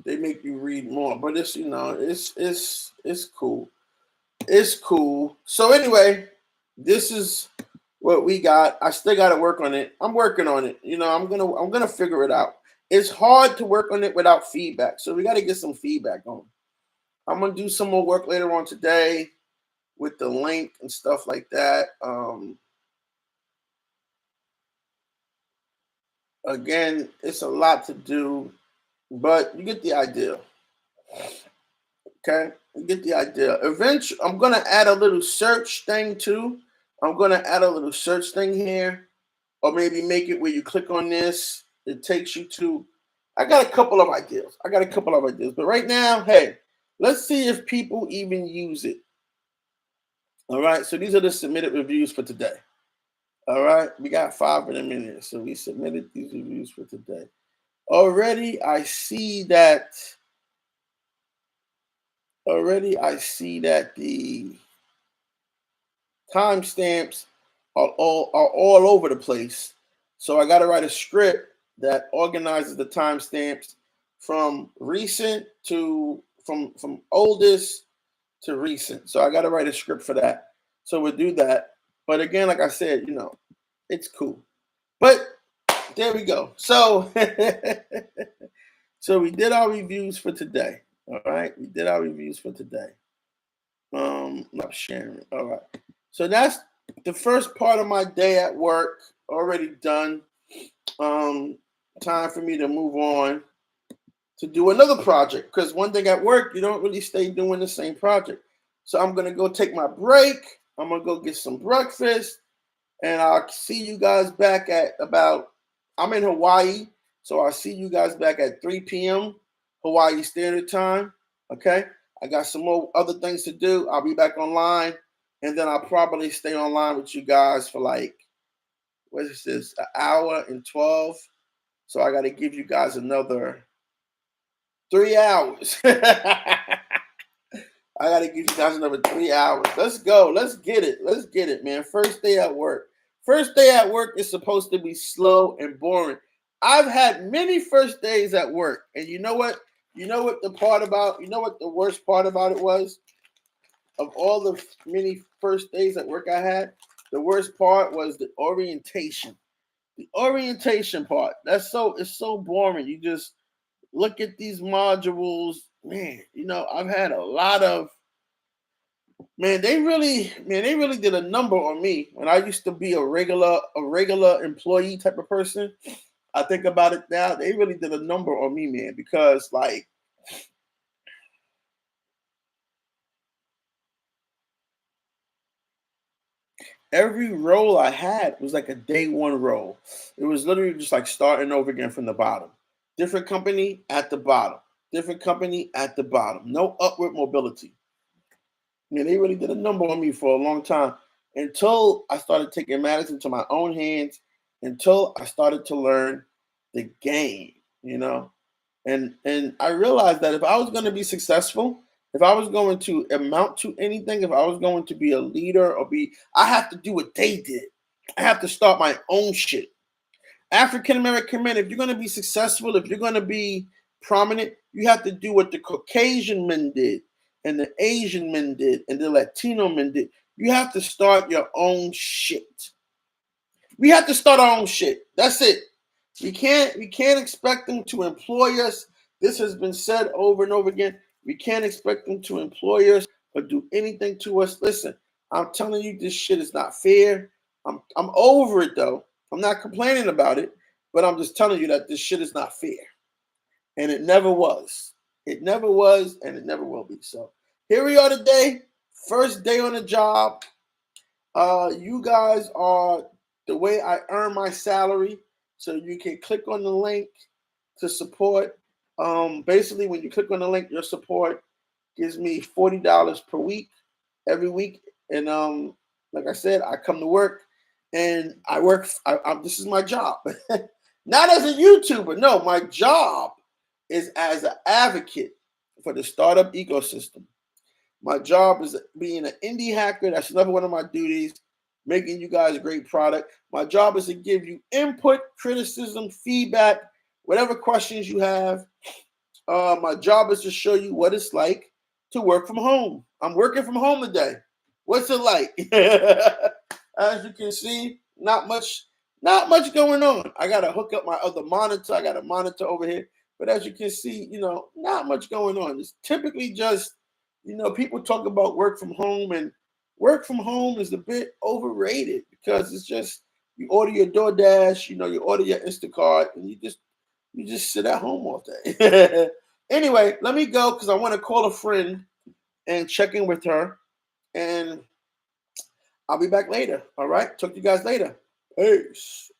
S1: they make you read more, but it's it's cool. It's cool. So anyway, this is what we got. I still got to work on it. I'm working on it. You know, I'm gonna figure it out. It's hard to work on it without feedback, so we got to get some feedback on. I'm gonna do some more work later on today with the link and stuff like that. Again, it's a lot to do, but you get the idea. Okay, you get the idea. Eventually, I'm gonna add a little search thing too. I'm gonna add a little search thing here, or maybe make it where you click on this. It takes you to. I got a couple of ideas. But right now, hey, let's see if people even use it. All right, so these are the submitted reviews for today. All right, we got 5 of them in here. So we submitted these reviews for today. Already I see that the timestamps are all over the place. So I got to write a script that organizes the timestamps from recent to from oldest to recent. So I got to write a script for that. So we'll do that. But again, like I said, it's cool. But there we go. So so we did our reviews for today. All right, we did our reviews for today. Not sharing. All right. So that's the first part of my day at work already done. Time for me to move on to do another project, because one thing at work, you don't really stay doing the same project. So I'm gonna go take my break. I'm gonna go get some breakfast, and I'll see you guys back at about. I'm in Hawaii, so I'll see you guys back at 3 p.m. Hawaii Standard Time. Okay. I got some more other things to do. I'll be back online, and then I'll probably stay online with you guys for like, what is this, an hour and 12. So I got to give you guys another 3 hours. I got to give you guys another 3 hours. Let's go. Let's get it. Let's get it, man. First day at work. First day at work is supposed to be slow and boring. I've had many first days at work. And you know what? You know what the worst part about it was? Of all the many first days at work I had, the worst part was the orientation. The orientation part. It's so boring. You just look at these modules, man. I've had a lot of they really did a number on me when I used to be a regular employee type of person. I think about it now, they really did a number on me, man, because like every role I had was like a day one role. It was literally just like starting over again from the bottom. Different company at the bottom. Different company at the bottom. No upward mobility. Man, they really did a number on me for a long time until I started taking matters into my own hands, until I started to learn the game, And I realized that if I was going to be successful, if I was going to amount to anything, if I was going to be a leader I have to do what they did. I have to start my own shit. African American men, if you're going to be successful, if you're going to be prominent, you have to do what the Caucasian men did, and the Asian men did, and the Latino men did. You have to start your own shit. We have to start our own shit. That's it. We can't expect them to employ us. This has been said over and over again. We can't expect them to employ us or do anything to us. Listen, I'm telling you, this shit is not fair. I'm over it though. I'm not complaining about it, but I'm just telling you that this shit is not fair. And it never was. It never was, and it never will be. So here we are today. First day on the job. You guys are the way I earn my salary. So you can click on the link to support. Basically, when you click on the link, your support gives me $40 per week, every week. And like I said, I come to work and I work. This is my job, not as a YouTuber. No, my job is as an advocate for the startup ecosystem. My job is being an indie hacker. That's another one of my duties, making you guys a great product. My job is to give you input, criticism, feedback, whatever questions you have. My job is to show you what it's like to work from home. I'm working from home today. What's it like? As you can see, not much going on. I got to hook up my other monitor. I got a monitor over here. But as you can see, not much going on. It's typically just, people talk about work from home, and work from home is a bit overrated because it's just you order your DoorDash, you order your Instacart, and you just sit at home all day. Anyway, let me go because I want to call a friend and check in with her, and I'll be back later. All right, talk to you guys later. Peace.